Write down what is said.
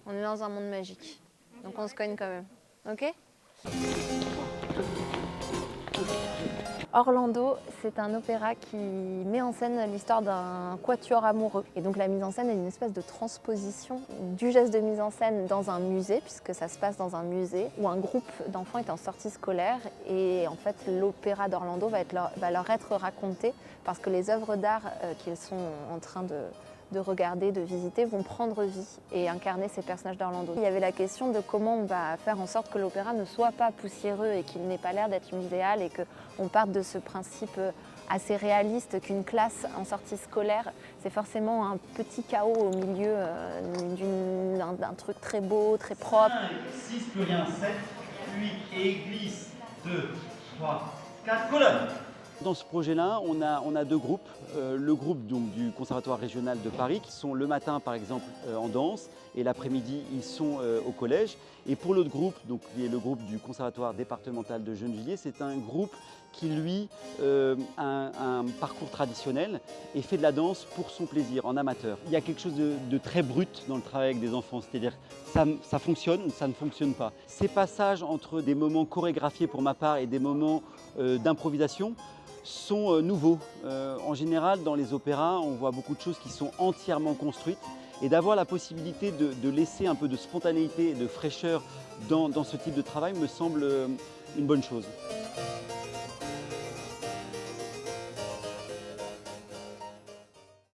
On est dans un monde magique. Donc on se cogne quand même. Ok? Orlando, c'est un opéra qui met en scène l'histoire d'un quatuor amoureux. Et donc la mise en scène est une espèce de transposition du geste de mise en scène dans un musée, puisque ça se passe dans un musée, où un groupe d'enfants est en sortie scolaire. Et en fait, l'opéra d'Orlando va leur être raconté, parce que les œuvres d'art qu'ils sont en train de regarder, de visiter, vont prendre vie et incarner ces personnages d'Orlando. Il y avait la question de comment on va faire en sorte que l'opéra ne soit pas poussiéreux et qu'il n'ait pas l'air d'être muséal et qu'on parte de ce principe assez réaliste qu'une classe en sortie scolaire, c'est forcément un petit chaos au milieu d'un truc très beau, très propre. 5, 6, plus rien, 7, 8, et glisse, 2, 3, 4, colonne. Dans ce projet-là, on a deux groupes. Le groupe donc, du Conservatoire régional de Paris, qui sont le matin par exemple en danse, et l'après-midi ils sont au collège. Et pour l'autre groupe, donc, qui est le groupe du Conservatoire départemental de Gennevilliers, c'est un groupe qui lui a un parcours traditionnel et fait de la danse pour son plaisir, en amateur. Il y a quelque chose de très brut dans le travail avec des enfants, c'est-à-dire ça fonctionne ou ça ne fonctionne pas. Ces passages entre des moments chorégraphiés pour ma part et des moments d'improvisation sont nouveaux. En général, dans les opéras, on voit beaucoup de choses qui sont entièrement construites et d'avoir la possibilité de laisser un peu de spontanéité et de fraîcheur dans ce type de travail me semble une bonne chose.